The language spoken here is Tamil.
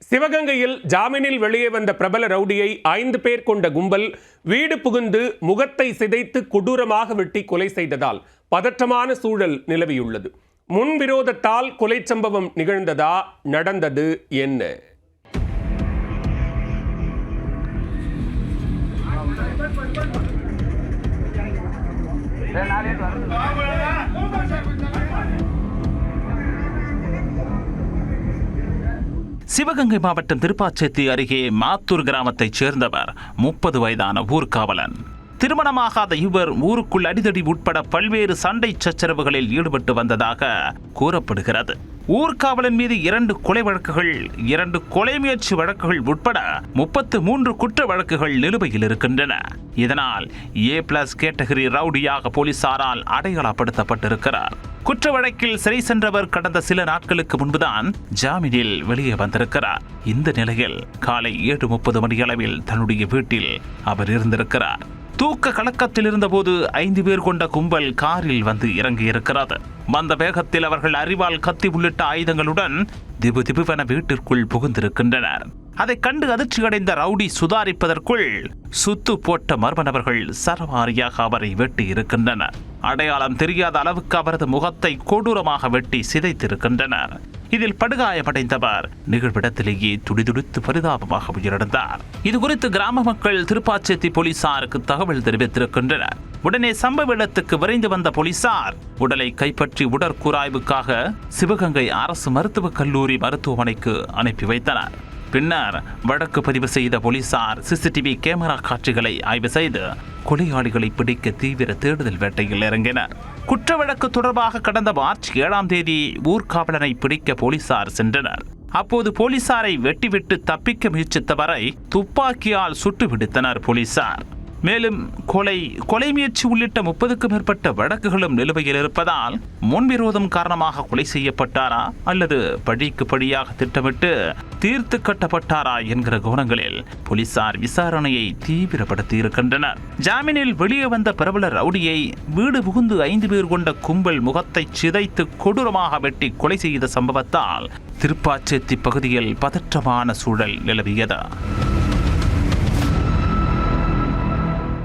சிவகங்கையில் ஜாமீனில் வெளியே வந்த பிரபல ரவுடியை 5 பேர் கொண்ட கும்பல் வீடு புகுந்து முகத்தை சிதைத்து கொடூரமாக வெட்டி கொலை செய்ததால் பதற்றமான சூழல் நிலவியுள்ளது. முன்விரோதத்தால் கொலை சம்பவம் நிகழ்ந்ததா, நடந்தது என்ன? சிவகங்கை மாவட்டம் திருப்பாச்சேத்தி அருகே மாத்தூர் கிராமத்தைச் சேர்ந்தவர் 30 வயதான ஊர்காவலன். திருமணமாகாத இவர் ஊருக்குள் அடிதடி உட்பட பல்வேறு சண்டை சச்சரவுகளில் ஈடுபட்டு வந்ததாக கூறப்படுகிறது. ஊர்காவலன் மீது 2 கொலை வழக்குகள், 2 கொலை முயற்சி வழக்குகள் உட்பட 33 குற்ற வழக்குகள் நிலுவையில் இருக்கின்றன. இதனால் A+ கேட்டகரி ரவுடியாக போலீசாரால் அடையாளப்படுத்தப்பட்டிருக்கிறார். குற்ற வழக்கில் சிறை சென்றவர் கடந்த சில நாட்களுக்கு முன்புதான் ஜாமீனில் வெளியே வந்திருக்கிறார். இந்த நிலையில் காலை 7:30 மணியளவில் தன்னுடைய வீட்டில் அவர் இருந்திருக்கிறார். தூக்க கலக்கத்தில் இருந்தபோது 5 பேர் கொண்ட கும்பல் காரில் வந்து இறங்கியிருக்கிறது. வந்த வேகத்தில் அவர்கள் அரிவாள், கத்தி உள்ளிட்ட ஆயுதங்களுடன் திபுதிபுவென வீட்டிற்குள் புகுந்திருக்கின்றனர். அதை கண்டு அதிர்ச்சியடைந்த ரவுடி சுதாரிப்பதற்குள் சுத்து போட்ட மர்ம நபர்கள் சரமாரியாக அவரை வெட்டி இருக்கின்றனர். அடையாளம் தெரியாத அளவுக்கு அவரது முகத்தை கொடூரமாக வெட்டி சிதைத்திருக்கின்றனர். இதில் படுகாயமடைந்தவர் நிகழ்விடத்திலேயே துடிதுடித்து பரிதாபமாக உயிரிழந்தார். இதுகுறித்து கிராம மக்கள் திருப்பாச்சேத்தி போலீசாருக்கு தகவல் தெரிவித்திருக்கின்றனர். உடனே சம்பவ இடத்துக்கு விரைந்து வந்த போலீசார் உடலை கைப்பற்றி உடற்கூராய்வுக்காக சிவகங்கை அரசு மருத்துவக் கல்லூரி மருத்துவமனைக்கு அனுப்பி வைத்தனர். பின்னர் வழக்கு பதிவு செய்த போலீசார் CCTV கேமரா காட்சிகளை ஆய்வு செய்து கொலையாளிகளை பிடிக்க தீவிர தேடுதல் வேட்டையில் இறங்கினர். குற்ற வழக்கு தொடர்பாக கடந்த மார்ச் 7ஆம் தேதி ஊர்காவலனை பிடிக்க போலீசார் சென்றனர். அப்போது போலீசாரை வெட்டிவிட்டு தப்பிக்க முயற்சித்தவரை துப்பாக்கியால் சுட்டு விடுத்தனர் போலீசார். மேலும் கொலை முயற்சி உள்ளிட்ட 30க்கும் மேற்பட்ட வழக்குகளும் நிலுவையில் இருப்பதால் முன்விரோதம் காரணமாக கொலை செய்யப்பட்டாரா அல்லது பழிக்கு பழியாக திட்டமிட்டு தீர்த்து கட்டப்பட்டாரா என்கிற கோணங்களில் போலீசார் விசாரணையை தீவிரப்படுத்தி இருக்கின்றனர். ஜாமீனில் வெளியே வந்த பிரபல ரவுடியை வீடு புகுந்து 5 பேர் கொண்ட கும்பல் முகத்தை சிதைத்து கொடூரமாக வெட்டி கொலை செய்த சம்பவத்தால் திருப்பாச்சேத்தி பகுதியில் பதற்றமான சூழல் நிலவியது.